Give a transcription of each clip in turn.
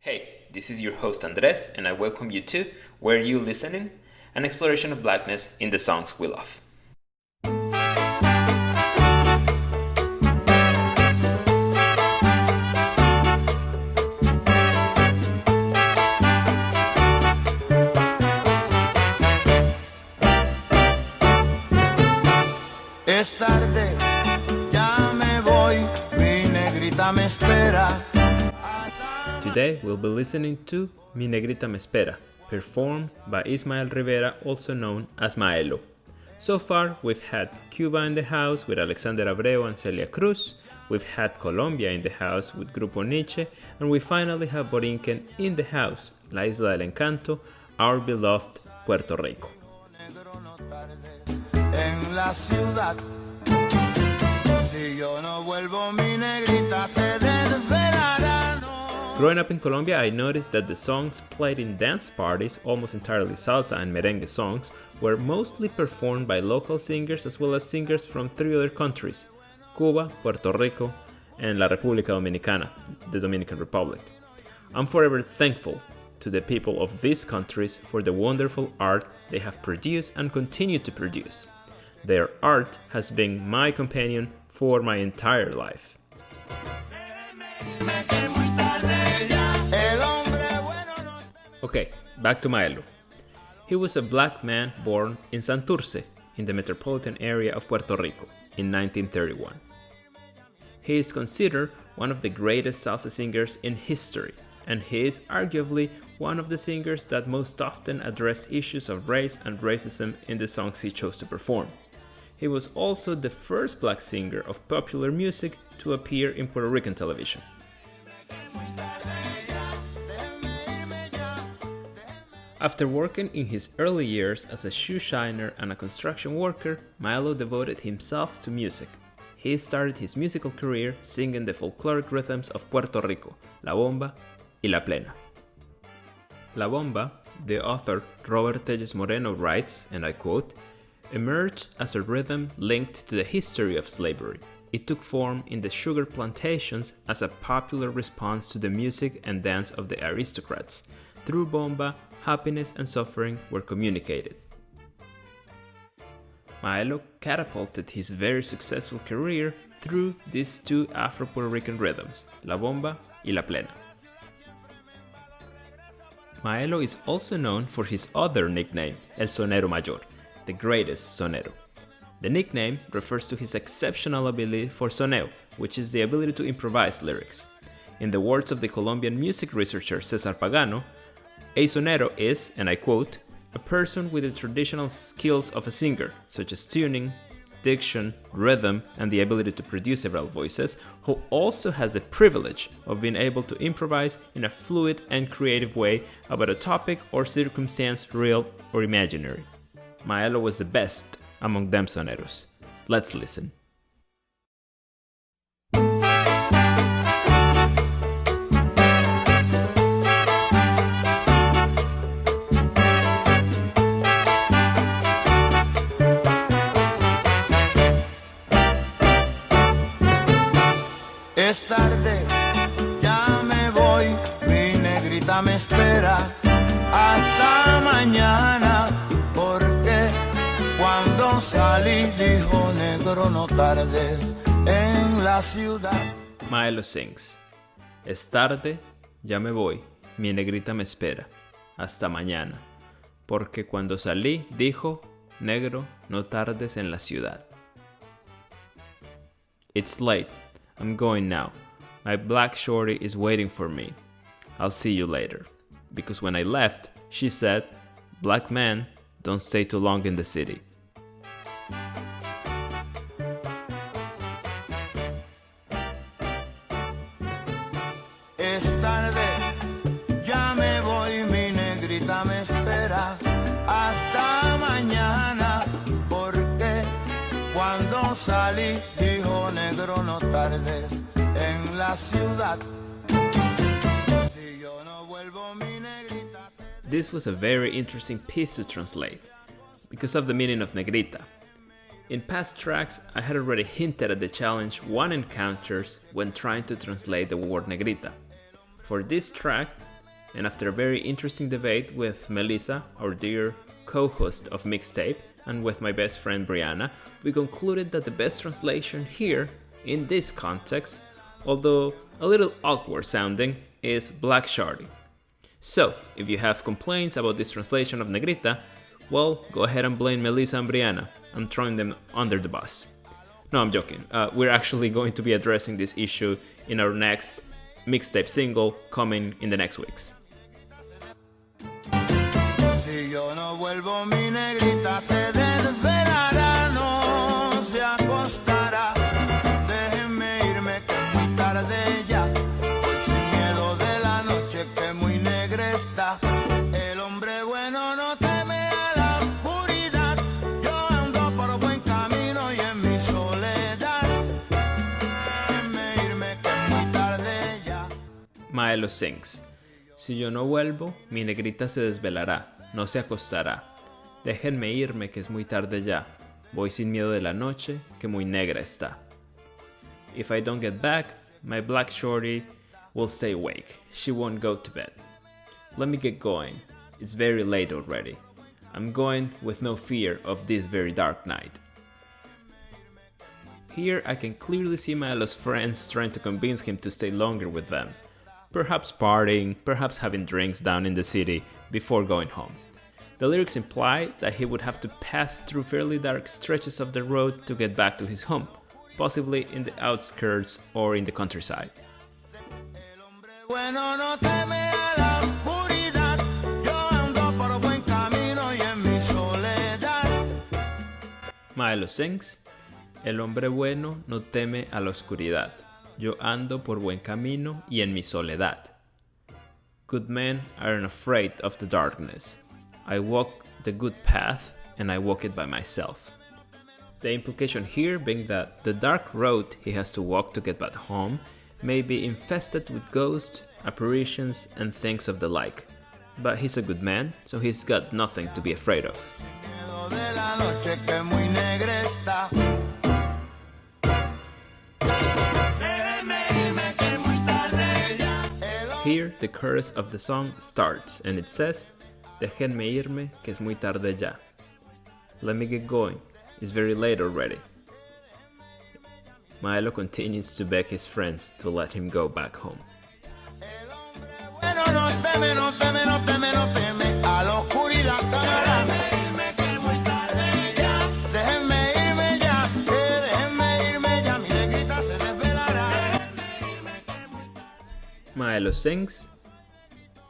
Hey, this is your host Andres, and I welcome you to Where You Listening? An exploration of blackness in the songs we love. Es tarde, ya me voy, mi negrita me espera. Today we'll be listening to Mi Negrita Me Espera, performed by Ismael Rivera, also known as Maelo. So far, we've had Cuba in the house with Alexander Abreu and Celia Cruz, we've had Colombia in the house with Grupo Nietzsche, and we finally have Borinquen in the house, La Isla del Encanto, our beloved Puerto Rico. En la ciudad, si yo no vuelvo, mi negrita se desvelará. Growing up in Colombia, I noticed that the songs played in dance parties, almost entirely salsa and merengue songs, were mostly performed by local singers as well as singers from three other countries: Cuba, Puerto Rico, and La República Dominicana, the Dominican Republic. I'm forever thankful to the people of these countries for the wonderful art they have produced and continue to produce. Their art has been my companion for my entire life. Okay, back to Maelo. He was a black man born in Santurce, in the metropolitan area of Puerto Rico, in 1931. He is considered one of the greatest salsa singers in history, and he is arguably one of the singers that most often address issues of race and racism in the songs he chose to perform. He was also the first black singer of popular music to appear in Puerto Rican television. After working in his early years as a shoe shiner and a construction worker, Maelo devoted himself to music. He started his musical career singing the folkloric rhythms of Puerto Rico, La Bomba y La Plena. La Bomba, the author Robert Telles Moreno writes, and I quote, emerged as a rhythm linked to the history of slavery. It took form in the sugar plantations as a popular response to the music and dance of the aristocrats. Through bomba, happiness and suffering were communicated. Maelo catapulted his very successful career through these two Afro-Puerto Rican rhythms, La Bomba y La Plena. Maelo is also known for his other nickname, El Sonero Mayor, the greatest sonero. The nickname refers to his exceptional ability for soneo, which is the ability to improvise lyrics. In the words of the Colombian music researcher Cesar Pagano, a sonero is, and I quote, a person with the traditional skills of a singer, such as tuning, diction, rhythm, and the ability to produce several voices, who also has the privilege of being able to improvise in a fluid and creative way about a topic or circumstance, real or imaginary. Maelo was the best among them soneros. Let's listen. Es tarde, ya me voy, mi negrita me espera. Hasta mañana, porque cuando salí dijo negro no tardes en la ciudad. Maelo sings. Es tarde, ya me voy, mi negrita me espera. Hasta mañana, porque cuando salí dijo negro no tardes en la ciudad. It's late. I'm going now. My black shorty is waiting for me. I'll see you later. Because when I left, she said, black man, don't stay too long in the city. Es tarde, ya me voy, mi negrita me espera. Hasta mañana, porque cuando salí dijo negro no tardes en la ciudad. Si yo no vuelvo, mi negrita se... This was a very interesting piece to translate because of the meaning of negrita. In past tracks, I had already hinted at the challenge one encounters when trying to translate the word negrita. For this track, and after a very interesting debate with Melissa, our dear co-host of Mixtape, and with my best friend Brianna, we concluded that the best translation here, in this context, although a little awkward sounding, is Black Shorty. So, if you have complaints about this translation of Negrita, well, go ahead and blame Melissa and Brianna. I'm throwing them under the bus. No, I'm joking. We're actually going to be addressing this issue in our next Mixtape single coming in the next weeks. Si yo no vuelvo, mi negrita se desvelará, no se acostará. Déjenme irme que es muy tarde ya, voy sin miedo de la noche que muy negra está. El hombre bueno no teme a la oscuridad, yo ando por buen camino y en mi soledad. Déjenme irme que es muy tarde ya. Maelo sings. Si yo no vuelvo, mi negrita se desvelará, no se acostará. Déjenme irme que es muy tarde ya, voy sin miedo de la noche que muy negra está. If I don't get back, my black shorty will stay awake, she won't go to bed. Let me get going, it's very late already. I'm going with no fear of this very dark night. Here I can clearly see Maelo's friends trying to convince him to stay longer with them. Perhaps partying, perhaps having drinks down in the city before going home. The lyrics imply that he would have to pass through fairly dark stretches of the road to get back to his home, possibly in the outskirts or in the countryside. Maelo sings, el hombre bueno no teme a la oscuridad. Yo ando por buen camino y en mi soledad. Good men aren't afraid of the darkness. I walk the good path and I walk it by myself. The implication here being that the dark road he has to walk to get back home may be infested with ghosts, apparitions, and things of the like. But he's a good man, so he's got nothing to be afraid of. Here, the chorus of the song starts, and it says, Déjenme irme, que es muy tarde ya. Let me get going, it's very late already. Maelo continues to beg his friends to let him go back home. Maelo sings,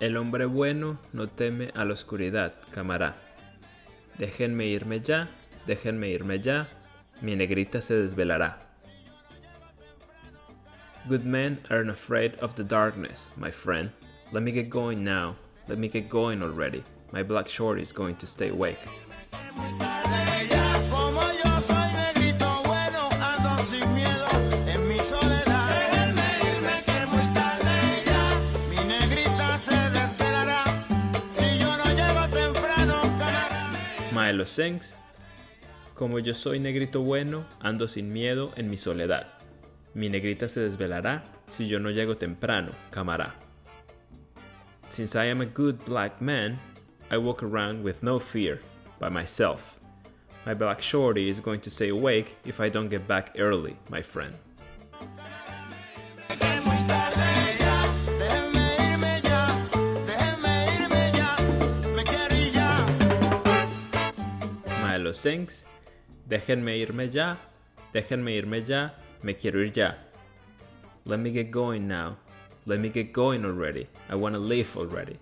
el hombre bueno no teme a la oscuridad, camará. Déjenme irme ya, mi negrita se desvelará. Good men aren't afraid of the darkness, my friend. Let me get going now, let me get going already. My black shorty is going to stay awake. Maelo sings, como yo soy negrito bueno, ando sin miedo en mi soledad. Mi negrita se desvelará si yo no llego temprano, camará. Since I am a good black man, I walk around with no fear, by myself. My black shorty is going to stay awake if I don't get back early, my friend. Maelo sings, déjenme irme ya, me quiero ir ya. Let me get going now, let me get going already, I wanna leave already.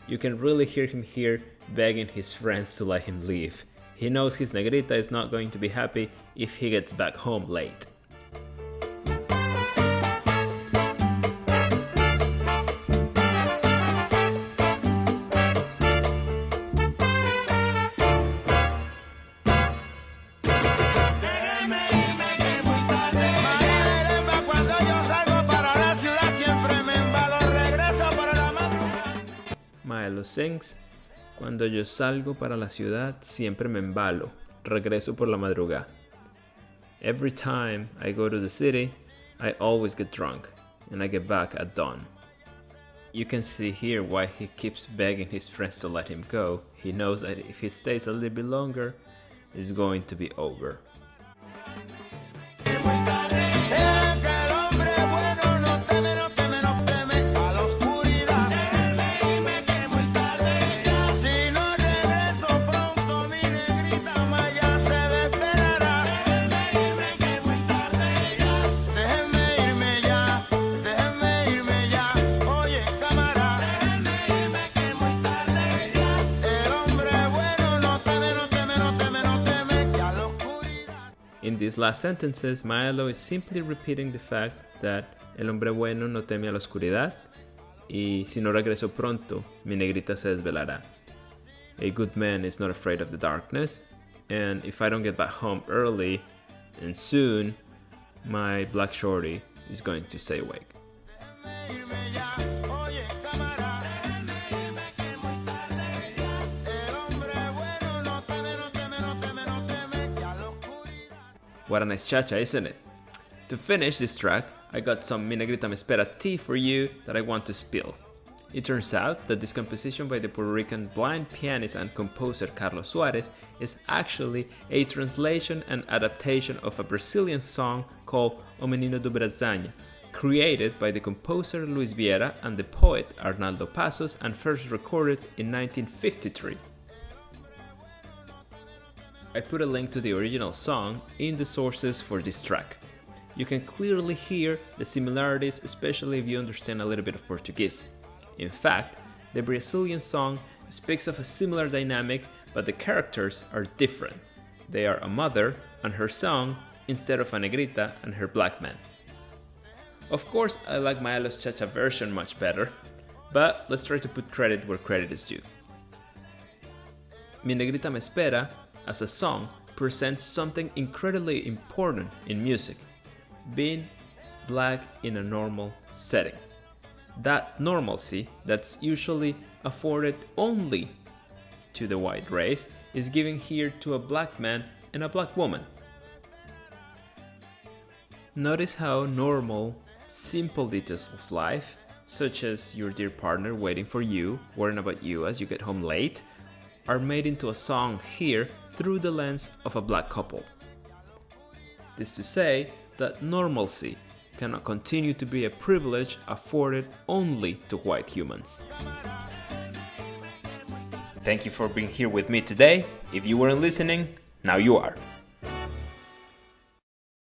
You can really hear him here begging his friends to let him leave. He knows his negrita is not going to be happy if he gets back home late. Maelo sings, cuando yo salgo para la ciudad siempre me embalo, regreso por la madrugada. Every time I go to the city, I always get drunk, and I get back at dawn. You can see here why he keeps begging his friends to let him go. He knows that if he stays a little bit longer, it's going to be over. In these last sentences, Maelo is simply repeating the fact that el hombre bueno no teme a la oscuridad y si no regreso pronto, mi negrita se desvelará. A good man is not afraid of the darkness, and if I don't get back home early and soon, my black shorty is going to stay awake. What a nice cha-cha, isn't it? To finish this track, I got some Mi Negrita Me Espera tea for you that I want to spill. It turns out that this composition by the Puerto Rican blind pianist and composer Carlos Suarez is actually a translation and adaptation of a Brazilian song called O Menino do Brasília, created by the composer Luis Vieira and the poet Arnaldo Passos and first recorded in 1953. I put a link to the original song in the sources for this track. You can clearly hear the similarities, especially if you understand a little bit of Portuguese. In fact, the Brazilian song speaks of a similar dynamic, but the characters are different. They are a mother and her son instead of a negrita and her black man. Of course, I like Maelo's cha-cha version much better, but let's try to put credit where credit is due. Mi Negrita Me Espera, as a song, presents something incredibly important in music: being black in a normal setting. That normalcy that's usually afforded only to the white race is given here to a black man and a black woman. Notice how normal, simple details of life, such as your dear partner waiting for you, worrying about you as you get home late, are made into a song here through the lens of a black couple. This to say that normalcy cannot continue to be a privilege afforded only to white humans. Thank you for being here with me today. If you weren't listening, now you are.